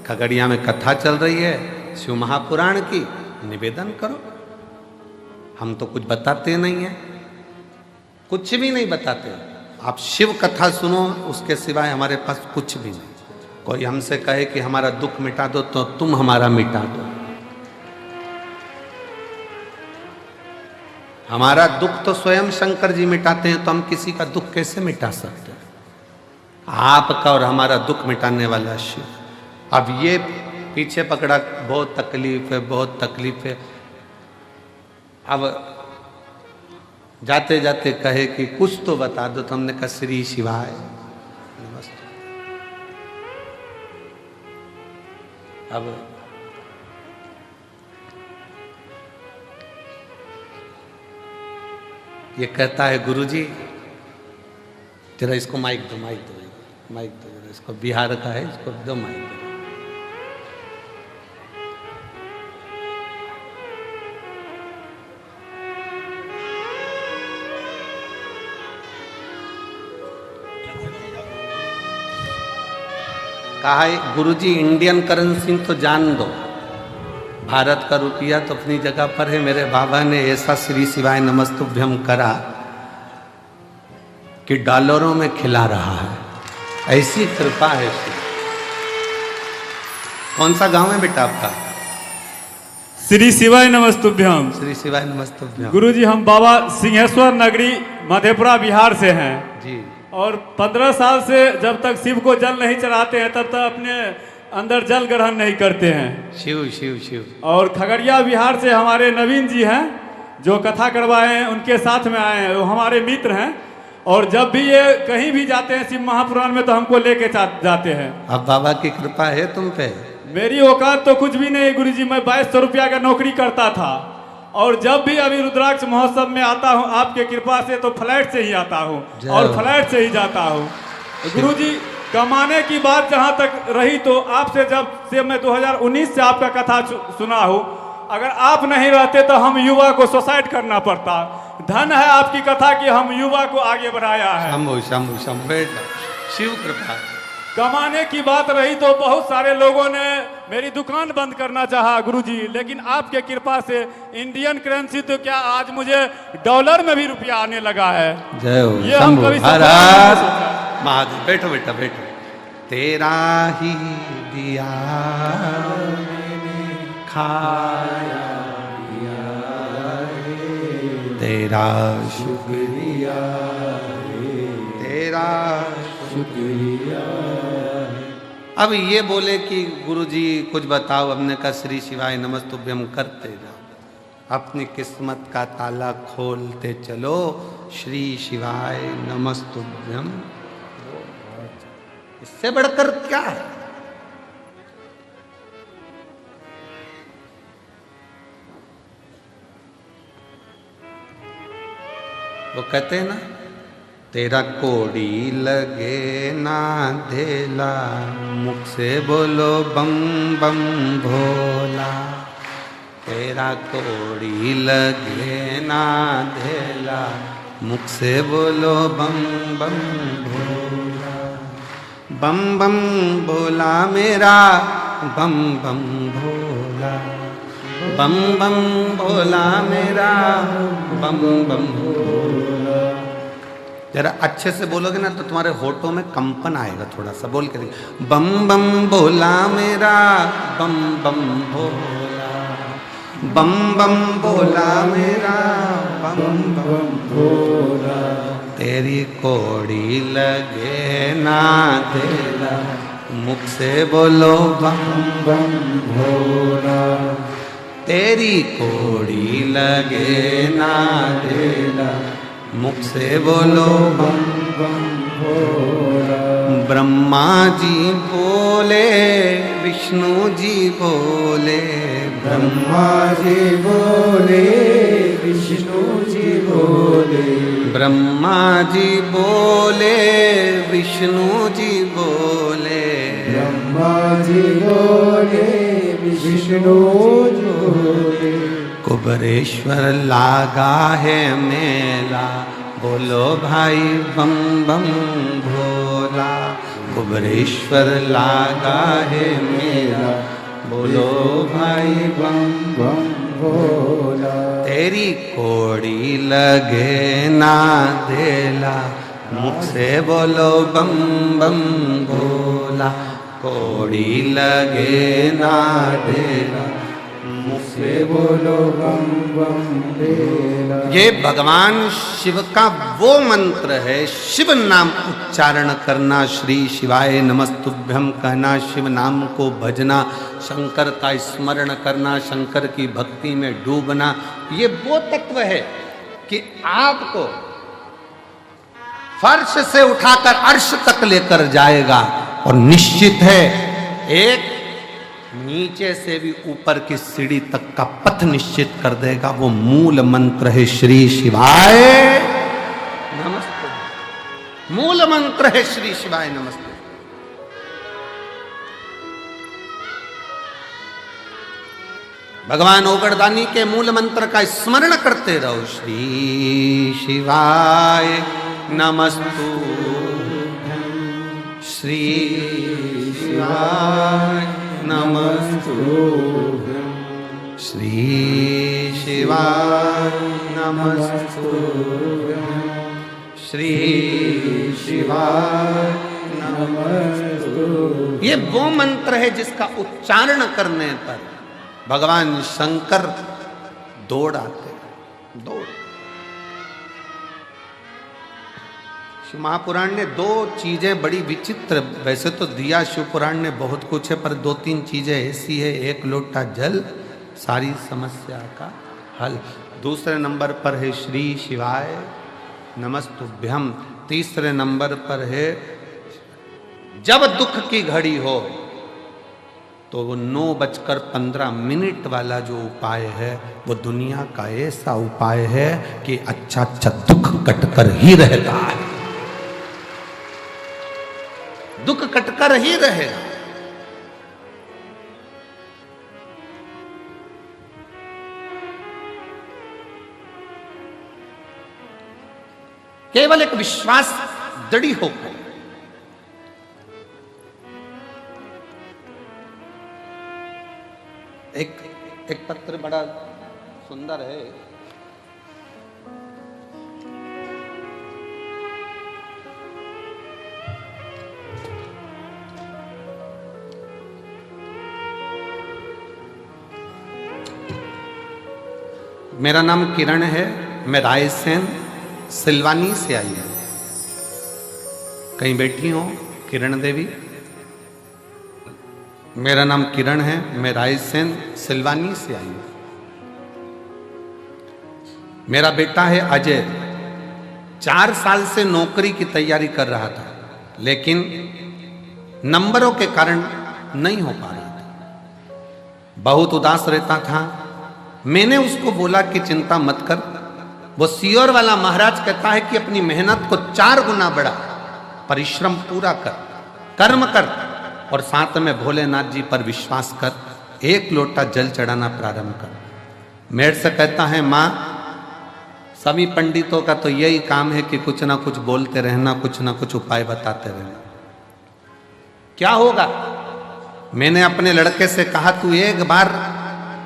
खगड़िया में कथा चल रही है शिव महापुराण की, निवेदन करो। हम तो कुछ बताते नहीं हैं, कुछ भी नहीं बताते। आप शिव कथा सुनो, उसके सिवाय हमारे पास कुछ भी नहीं। कोई हमसे कहे कि हमारा दुख मिटा दो तो तुम हमारा मिटा दो। हमारा दुख तो स्वयं शंकर जी मिटाते हैं, तो हम किसी का दुख कैसे मिटा सकते हैं? आपका और हमारा दुख मिटाने वाला शिव। अब ये पीछे पकड़ा, बहुत तकलीफ है, बहुत तकलीफ है। अब जाते जाते कहे कि कुछ तो बता दो, तो हमने कहा श्री शिवाय नमस्ते। अब ये कहता है गुरुजी जरा इसको माइक दो, माइक दो, माइक दो जरा, इसको बिहार का है, इसको दो माइक दो। कहा है गुरुजी इंडियन करेंसी तो जान दो, भारत का रुपया तो अपनी जगह पर है। मेरे बाबा ने ऐसा श्री शिवाय नमस्तुभ्यम करा कि डॉलरों में खिला रहा है, ऐसी कृपा है। कौन सा गांव है बेटा आपका? श्री शिवाय नमस्तुभ्यम। श्री शिवाय नमस्तुभ्यम। गुरुजी हम बाबा सिंहेश्वर नगरी मधेपुरा बिहार से हैं जी। और 15 साल से जब तक शिव को जल नहीं चढ़ाते हैं तब तक अपने अंदर जल ग्रहण नहीं करते हैं। शिव शिव शिव। और खगड़िया बिहार से हमारे नवीन जी हैं जो कथा करवाए हैं, उनके साथ में आए हैं, वो हमारे मित्र हैं। और जब भी ये कहीं भी जाते हैं शिव महापुराण में तो हमको लेके जाते हैं। अब बाबा की कृपा है तुम पे? मेरी औकात तो कुछ भी नहीं गुरुजी, मैं 2200 रुपया का नौकरी करता था और जब भी अभी रुद्राक्ष महोत्सव में आता हूँ आपके कृपा से तो फ्लैट से ही आता हूँ और फ्लैट से ही जाता हूँ। गुरुजी कमाने की बात जहाँ तक रही तो आपसे जब से मैं 2019 से आपका कथा सुना हूँ, अगर आप नहीं रहते तो हम युवा को सुसाइड करना पड़ता। धन है आपकी कथा कि हम युवा को आगे बढ़ाया है। शंभु शंभु शंभु, शिव कृपा। कमाने की बात रही तो बहुत सारे लोगों ने मेरी दुकान बंद करना चाहा गुरुजी, लेकिन आपके कृपा से इंडियन करेंसी तो क्या आज मुझे डॉलर में भी रुपया आने लगा है। जय हो ये हम कभी महादेव। बैठो बेटा बैठो। तेरा ही दिया खाया तेरा शुक्रिया, तेरा शुक्रिया। अब ये बोले कि गुरुजी कुछ बताओ, हमने कहा श्री शिवाय नमस्तुभ्यम करते जाओ, अपनी किस्मत का ताला खोलते चलो। श्री शिवाय नमस्तुभ्यम, इससे बढ़कर क्या है? वो कहते हैं ना, तेरा कोड़ी लगे ना धेला, मुख से बोलो बम बम भोला। तेरा कोड़ी लगे ना धेला, मुख से बोलो बम बम भोला। बम बम भोला मेरा, बम बम भोला, बम बम भोला मेरा, बम बम भोला। जरा अच्छे से बोलोगे ना तो तुम्हारे होठों में कंपन आएगा, थोड़ा सा बोल के देखिए। बम बम भोला मेरा, बम बम भोला, बम बम भोला मेरा, बम बम भोला। तेरी कोड़ी लगे ना धेला, मुख से बोलो बम बम भोला। तेरी कोड़ी लगे ना धेला, मुख से बोलो बम बम भोला। ब्रह्मा जी बोले, विष्णु जी बोले, ब्रह्मा जी बोले, विष्णु जी बोले, ब्रह्मा जी बोले, विष्णु जी बोले, ब्रह्मा जी बोले, विष्णु जी बोले। कुबरेश्वर लागा है मेला, बोलो भाई बम बम भोला। कुबरेश्वर लागा है मेला, बोलो भाई बम बम भोला। तेरी कोड़ी लगे ना धेला, मुख से बोलो बम बम भोला। कोड़ी लगे ना धेला, मुख से बोलो बम बम भोला। ये भगवान शिव का वो मंत्र है। शिव नाम उच्चारण करना, श्री शिवाय नमस्तुभ्यम कहना, शिव नाम को भजना, शंकर का स्मरण करना, शंकर की भक्ति में डूबना, ये वो तत्व है कि आपको फर्श से उठाकर अर्श तक लेकर जाएगा। और निश्चित है एक नीचे से भी ऊपर की सीढ़ी तक का पथ निश्चित कर देगा। वो मूल मंत्र है श्री शिवाय नमस्ते। मूल मंत्र है श्री शिवाय नमस्ते। भगवान ओगड़दानी के मूल मंत्र का स्मरण करते रहो। श्री शिवाय नमस्तु, श्री शिवाय नमस्तुभ्यं, श्री शिवाय नमस्तुभ्यं, श्री शिवाय नमस्तुभ्यं। ये वो मंत्र है जिसका उच्चारण करने पर भगवान शंकर दौड़ आते हैं। दौड़। शिव महापुराण ने दो चीजें बड़ी विचित्र, वैसे तो दिया शिव पुराण ने बहुत कुछ है, पर दो तीन चीजें ऐसी है। एक लोटा जल, सारी समस्या का हल। दूसरे नंबर पर है श्री शिवाय नमस्तुभ्यम। तीसरे नंबर पर है जब दुख की घड़ी हो तो वो 9:15 वाला जो उपाय है वो दुनिया का ऐसा उपाय है कि अच्छा अच्छा दुख कटकर ही रहता है। दुख कटकर ही रहे। केवल एक विश्वास दृढ़ होकर एक पत्र बड़ा सुंदर है। मेरा नाम किरण है, मैं रायसेन सिलवानी से आई हूं। कहीं बैठी हो किरण देवी? मेरा नाम किरण है, मैं रायसेन सिलवानी से आई हूं। मेरा बेटा है अजय, 4 साल से नौकरी की तैयारी कर रहा था, लेकिन नंबरों के कारण नहीं हो पा रहा था। बहुत उदास रहता था। मैंने उसको बोला कि चिंता मत कर। वो सियोर वाला महाराज कहता है कि अपनी मेहनत को 4 गुना बढ़ा, परिश्रम पूरा कर, कर्म कर और साथ में भोलेनाथ जी पर विश्वास कर। 1 लोटा जल चढ़ाना प्रारंभ कर। मेरे से कहता है माँ, सभी पंडितों का तो यही काम है कि कुछ ना कुछ बोलते रहना, कुछ ना कुछ उपाय बताते रहना। क्या होगा? मैंने अपने लड़के से कहा तू एक बार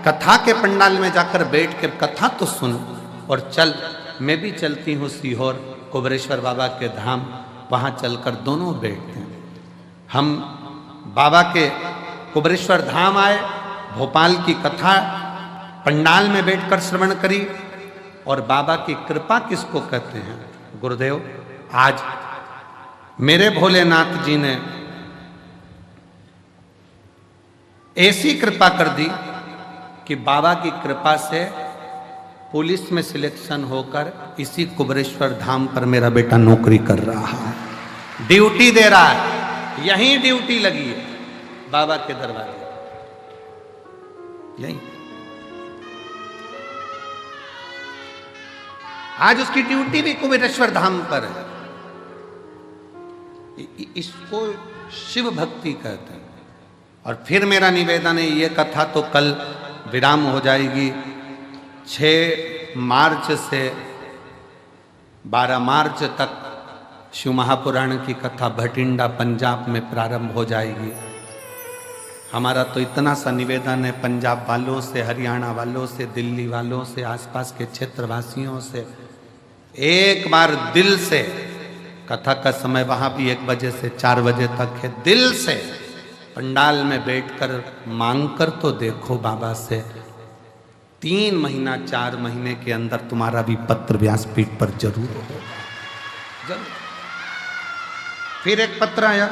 कथा के पंडाल में जाकर बैठ के कथा तो सुन, और चल मैं भी चलती हूँ सीहोर कुबरेश्वर बाबा के धाम, वहाँ चलकर दोनों बैठते हैं। हम बाबा के कुबरेश्वर धाम आए, भोपाल की कथा पंडाल में बैठकर श्रवण करी। और बाबा की कृपा किसको कहते हैं? गुरुदेव, आज मेरे भोलेनाथ जी ने ऐसी कृपा कर दी कि बाबा की कृपा से पुलिस में सिलेक्शन होकर इसी कुबरेश्वर धाम पर मेरा बेटा नौकरी कर रहा है, ड्यूटी दे रहा है। यहीं ड्यूटी लगी है बाबा के दरबार, यहीं आज उसकी ड्यूटी भी कुबेरेश्वर धाम पर है। इसको शिव भक्ति कहते हैं। और फिर मेरा निवेदन है, ये कथा तो कल विराम हो जाएगी। 6 मार्च से 12 मार्च तक शिव महापुराण की कथा भटिंडा पंजाब में प्रारंभ हो जाएगी। हमारा तो इतना सा निवेदन है पंजाब वालों से, हरियाणा वालों से, दिल्ली वालों से, आसपास के क्षेत्रवासियों से, एक बार दिल से, कथा का समय वहां भी 1 बजे से 4 बजे तक है, दिल से पंडाल में बैठकर मांगकर तो देखो बाबा से। 3 महीना 4 महीने के अंदर तुम्हारा भी पत्र व्यासपीठ पर जरूर होगा, जरूर। फिर एक पत्र आया,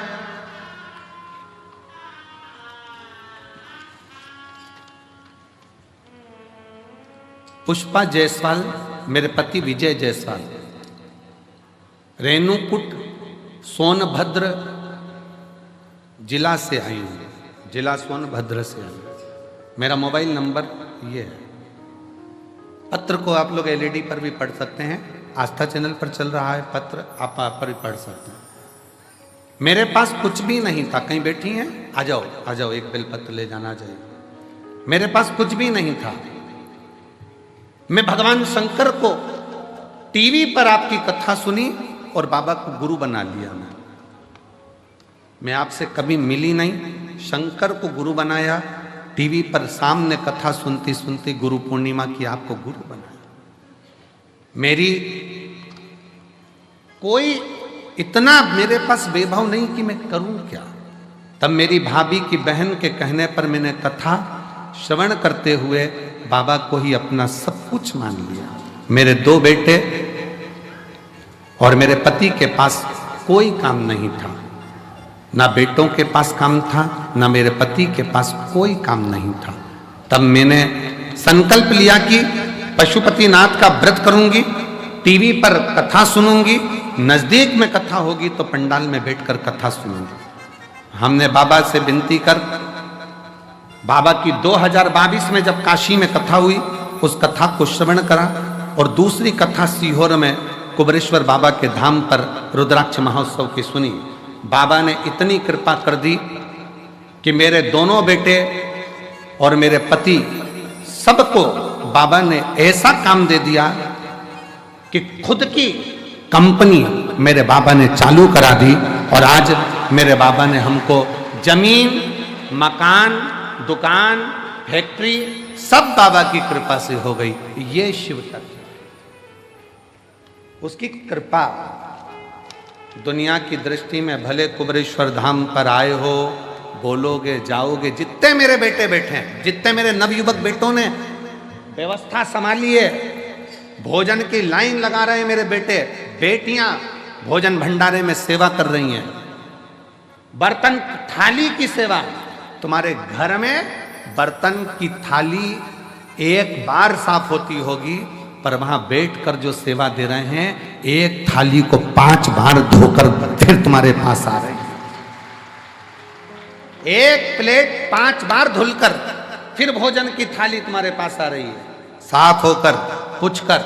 पुष्पा जायसवाल, मेरे पति विजय जायसवाल, रेणुकूट सोनभद्र जिला से आई हूँ, जिला सोनभद्र से आई हूँ। मेरा मोबाइल नंबर ये है। पत्र को आप लोग एलईडी पर भी पढ़ सकते हैं, आस्था चैनल पर चल रहा है पत्र, आप पर भी पढ़ सकते हैं। मेरे पास कुछ भी नहीं था। कहीं बैठी हैं? आ जाओ, आ जाओ, एक बेलपत्र ले जाना चाहिए। मेरे पास कुछ भी नहीं था। मैं भगवान शंकर को टीवी पर आपकी कथा सुनी और बाबा को गुरु बना लिया। मैं आपसे कभी मिली नहीं, शंकर को गुरु बनाया, टीवी पर सामने कथा सुनती सुनती गुरु पूर्णिमा की आपको गुरु बनाया। मेरी कोई इतना मेरे पास वैभव नहीं कि मैं करूं क्या। तब मेरी भाभी की बहन के कहने पर मैंने कथा श्रवण करते हुए बाबा को ही अपना सब कुछ मान लिया। मेरे 2 बेटे और मेरे पति के पास कोई काम नहीं था, ना बेटों के पास काम था, ना मेरे पति के पास कोई काम नहीं था। तब मैंने संकल्प लिया कि पशुपतिनाथ का व्रत करूंगी, टीवी पर कथा सुनूंगी, नजदीक में कथा होगी तो पंडाल में बैठकर कथा सुनूंगी। हमने बाबा से विनती कर, बाबा की 2022 में जब काशी में कथा हुई, उस कथा को श्रवण करा, और दूसरी कथा सीहोर में कुबरेश्वर बाबा के धाम पर रुद्राक्ष महोत्सव की सुनी। बाबा ने इतनी कृपा कर दी कि मेरे दोनों बेटे और मेरे पति सबको बाबा ने ऐसा काम दे दिया कि खुद की कंपनी मेरे बाबा ने चालू करा दी। और आज मेरे बाबा ने हमको जमीन, मकान, दुकान, फैक्ट्री सब बाबा की कृपा से हो गई। ये शिव तत्व, उसकी कृपा। दुनिया की दृष्टि में भले कुबरेश्वर धाम पर आए हो, बोलोगे जाओगे, जितने मेरे बेटे बैठे हैं, जितने मेरे नवयुवक बेटों ने व्यवस्था संभाली है, भोजन की लाइन लगा रहे हैं मेरे बेटे, बेटियां भोजन भंडारे में सेवा कर रही हैं, बर्तन थाली की सेवा। तुम्हारे घर में बर्तन की थाली एक बार साफ होती होगी, पर वहां बैठकर जो सेवा दे रहे हैं, एक थाली को 5 बार धोकर फिर तुम्हारे पास आ रहे हैं। एक प्लेट 5 बार धुलकर फिर भोजन की थाली तुम्हारे पास आ रही है, साफ होकर, पुछकर।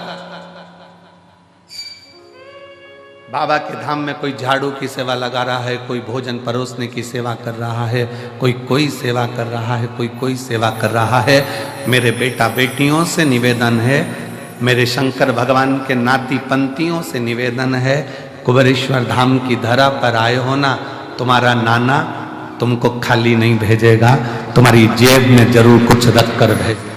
बाबा के धाम में कोई झाड़ू की सेवा लगा रहा है, कोई भोजन परोसने की सेवा कर रहा है, कोई सेवा कर रहा है, कोई सेवा कर रहा है। मेरे बेटा बेटियों से निवेदन है, मेरे शंकर भगवान के नाती पंथियों से निवेदन है, कुबेरेश्वर धाम की धरा पर आए हो ना, तुम्हारा नाना तुमको खाली नहीं भेजेगा, तुम्हारी जेब में जरूर कुछ रख कर भेजेगा।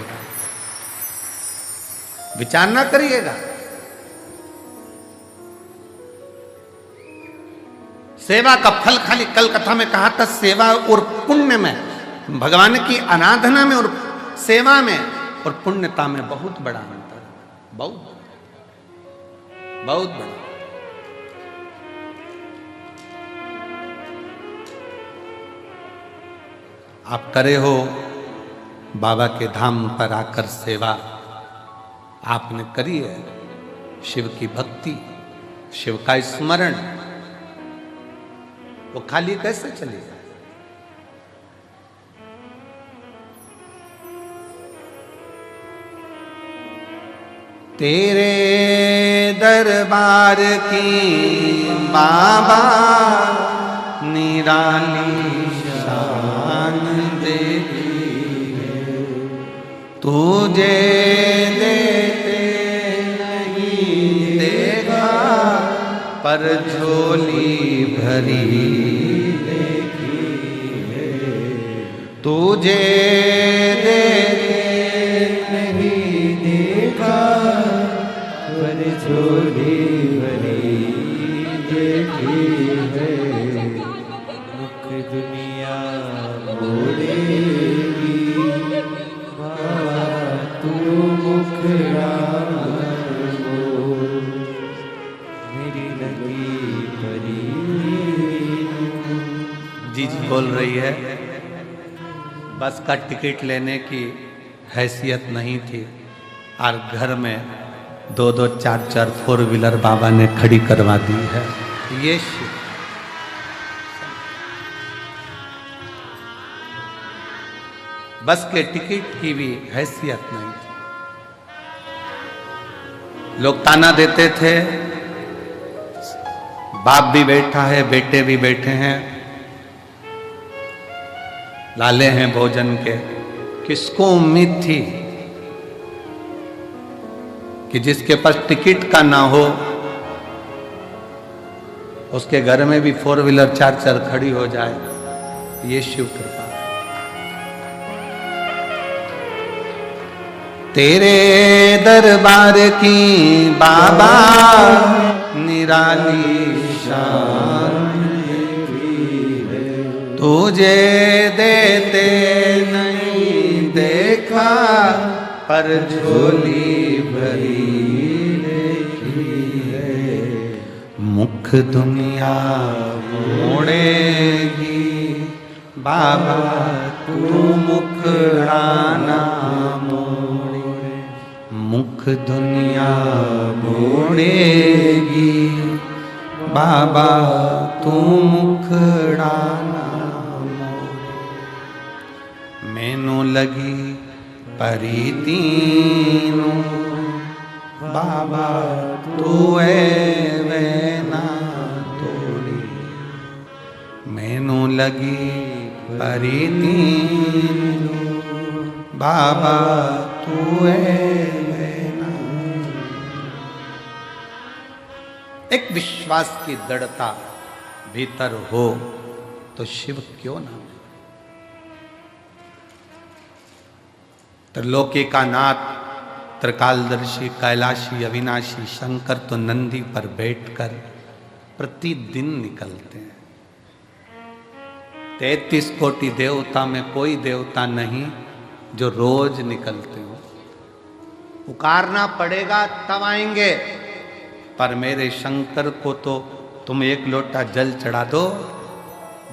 विचार ना करिएगा। सेवा का फल खाली कल कथा में कहा था, सेवा और पुण्य में, भगवान की आराधना में और सेवा में और पुण्यता में बहुत बड़ा अंतर है, बहुत बड़ा। आप करे हो बाबा के धाम पर आकर सेवा, आपने करी है शिव की भक्ति, शिव का स्मरण, वो खाली कैसे चली जाए? तेरे दरबार की बाबा निराली शान देखी है, तुझे देते नहीं देखा, पर झोली भरी देखी है, तुझे देते नहीं देखा, पर झोली भरी देखी है। मुख दुनिया मोड़ेगी, बाबा तू मुखड़ा मोड़, मेरी लगी परी। जी बोल रही है, बस का टिकट लेने की हैसियत नहीं थी और घर में 2-2 4-4 4 व्हीलर बाबा ने खड़ी करवा दी है। ये शिव। बस के टिकट की भी हैसियत नहीं थी। लोग ताना देते थे, बाप भी बैठा है, बेटे भी बैठे हैं, लाले हैं भोजन के। किसको उम्मीद थी कि जिसके पास टिकट का ना हो उसके घर में भी 4 व्हीलर 4-4 खड़ी हो जाए? ये शिव कृपा। तेरे दरबार की बाबा निराली शान, तुझे देते नहीं देखा, पर झोली भरी देखी है। मुख दुनिया मोड़ेगी, बाबा तू मुखड़ाना मोड़े, मुख दुनिया मोड़ेगी, बाबा तू मुखड़ाना मोड़े। मैनू लगी परी तीनू, बाबा तू है ना तोड़ी, मैनू लगी परी तीनू, बाबा तू है ना। एक विश्वास की दृढ़ता भीतर हो तो शिव क्यों ना। त्रिलोकीनाथ, त्रिकालदर्शी, कैलाशी, अविनाशी शंकर तो नंदी पर बैठकर प्रतिदिन निकलते हैं। 33 कोटि देवता में कोई देवता नहीं जो रोज निकलते हो। पुकारना पड़ेगा तब आएंगे, पर मेरे शंकर को तो तुम एक लोटा जल चढ़ा दो,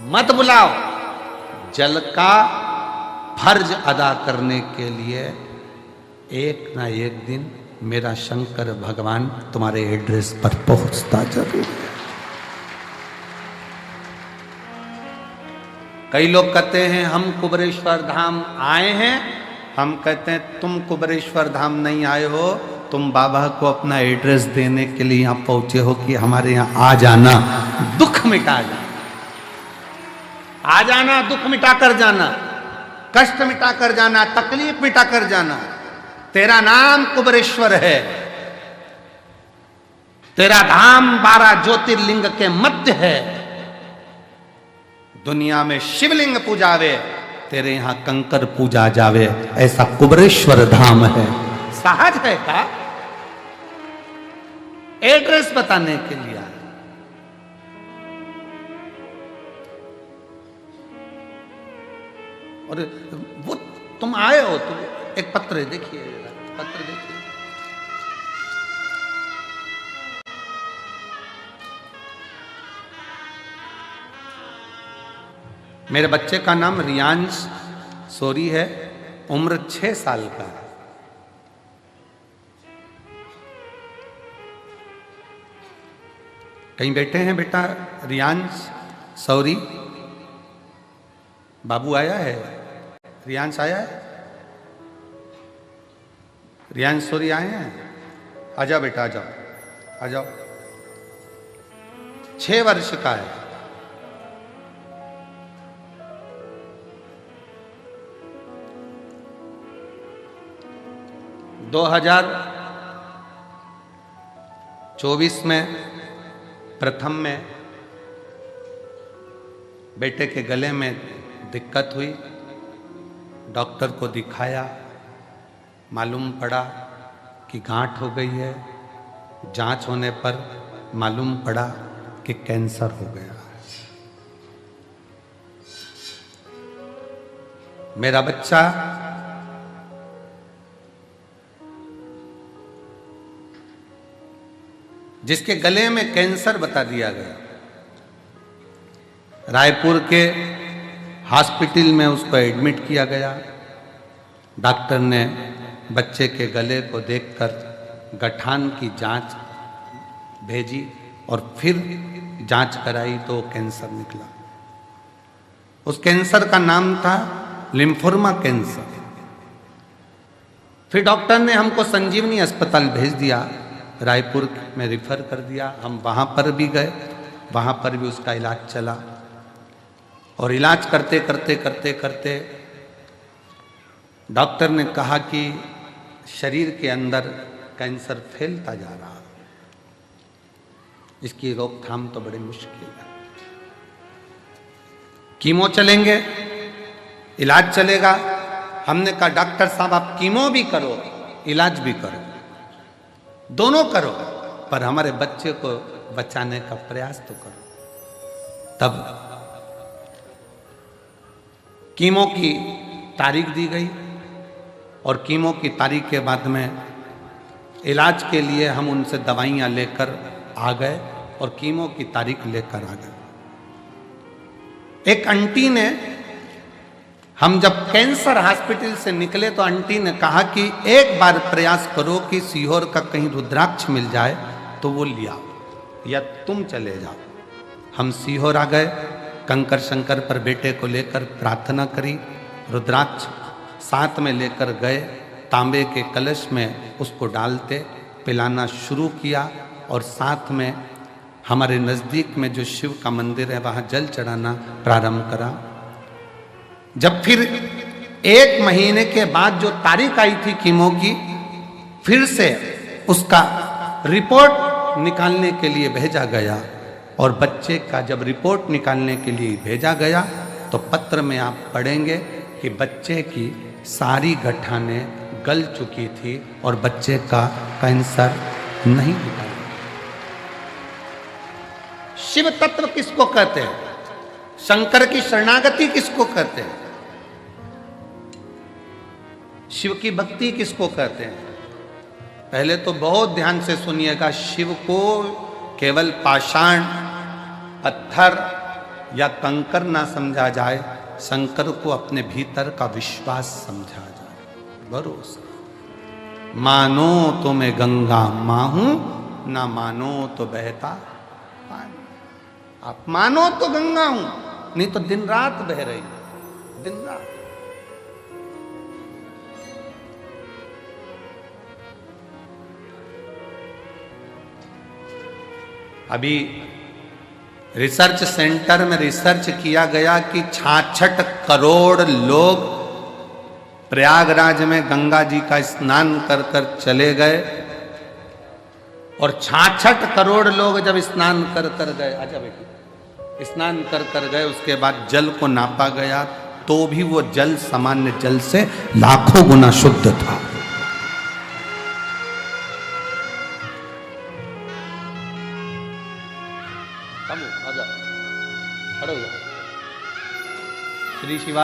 मत बुलाओ। जल का फर्ज अदा करने के लिए एक ना एक दिन मेरा शंकर भगवान तुम्हारे एड्रेस पर पहुंचता जरूर है। कई लोग कहते हैं हम कुबेरेश्वर धाम आए हैं, हम कहते हैं तुम कुबेरेश्वर धाम नहीं आए हो, तुम बाबा को अपना एड्रेस देने के लिए यहाँ पहुंचे हो कि हमारे यहाँ आ जाना, दुख मिटा जाना, आ जाना, दुख मिटा कर जाना, कष्ट मिटा कर जाना, तकलीफ मिटा कर जाना। तेरा नाम कुबरेश्वर है, तेरा धाम 12 ज्योतिर्लिंग के मध्य है। दुनिया में शिवलिंग पूजावे, तेरे यहां कंकर पूजा जावे, ऐसा कुबरेश्वर धाम है। सहज है का एड्रेस बताने के लिए आए। और वो तुम आए हो तो एक पत्र देखिए, पत्र देखिए। मेरे बच्चे का नाम रियांश सोरी है, उम्र 6 साल का है। कहीं बैठे हैं बेटा रियांश सौरी? बाबू आया है? रियांश आया है? रियांश सौरी आए हैं? आ जाओ बेटा, आ जाओ, आ जाओ। 6 वर्ष का है। दो 2024 में प्रथम में बेटे के गले में दिक्कत हुई, डॉक्टर को दिखाया, मालूम पड़ा कि गांठ हो गई है। जांच होने पर मालूम पड़ा कि कैंसर हो गया। मेरा बच्चा जिसके गले में कैंसर बता दिया गया, रायपुर के हॉस्पिटल में उसको एडमिट किया गया। डॉक्टर ने बच्चे के गले को देखकर गठान की जांच भेजी और फिर जांच कराई तो कैंसर निकला। उस कैंसर का नाम था लिम्फोमा कैंसर। फिर डॉक्टर ने हमको संजीवनी अस्पताल भेज दिया, रायपुर में रिफर कर दिया। हम वहाँ पर भी गए, वहाँ पर भी उसका इलाज चला और इलाज करते करते करते करते डॉक्टर ने कहा कि शरीर के अंदर कैंसर फैलता जा रहा है, इसकी रोकथाम तो बड़ी मुश्किल है। कीमो चलेंगे, इलाज चलेगा। हमने कहा डॉक्टर साहब आप कीमो भी करो, इलाज भी करो, दोनों करो, पर हमारे बच्चे को बचाने का प्रयास तो करो। तब कीमो की तारीख दी गई और कीमो की तारीख के बाद में इलाज के लिए हम उनसे दवाइयाँ लेकर आ गए और कीमो की तारीख लेकर आ गए। एक आंटी ने, हम जब कैंसर हॉस्पिटल से निकले तो आंटी ने कहा कि एक बार प्रयास करो कि सीहोर का कहीं रुद्राक्ष मिल जाए तो वो लिया या तुम चले जाओ। हम सीहोर आ गए, कंकर शंकर पर बेटे को लेकर प्रार्थना करी, रुद्राक्ष साथ में लेकर गए, तांबे के कलश में उसको डालते पिलाना शुरू किया और साथ में हमारे नज़दीक में जो शिव का मंदिर है वहाँ जल चढ़ाना प्रारंभ करा। जब फिर 1 महीने के बाद जो तारीख आई थी कीमो की, फिर से उसका रिपोर्ट निकालने के लिए भेजा गया और बच्चे का जब रिपोर्ट निकालने के लिए भेजा गया तो पत्र में आप पढ़ेंगे कि बच्चे की सारी गठानें गल चुकी थी और बच्चे का कैंसर नहीं निकाला। शिव तत्व किसको कहते हैं? शंकर की शरणागति किसको कहते हैं? शिव की भक्ति किसको कहते हैं? पहले तो बहुत ध्यान से सुनिएगा, शिव को केवल पाषाण पत्थर या कंकर ना समझा जाए, शंकर को अपने भीतर का विश्वास समझा जाए, भरोसा। मानो तो मैं गंगा मां हूं, ना मानो तो बहता पानी। आप मानो तो गंगा हूं, नहीं तो दिन रात बह रही, दिन रात। अभी रिसर्च सेंटर में रिसर्च किया गया कि 66 करोड़ लोग प्रयागराज में गंगा जी का स्नान कर कर चले गए, और 66 करोड़ लोग जब स्नान कर कर गए, अच्छा बेटी, स्नान कर कर गए, उसके बाद जल को नापा गया तो भी वो जल सामान्य जल से लाखों गुना शुद्ध था। श्री शिवा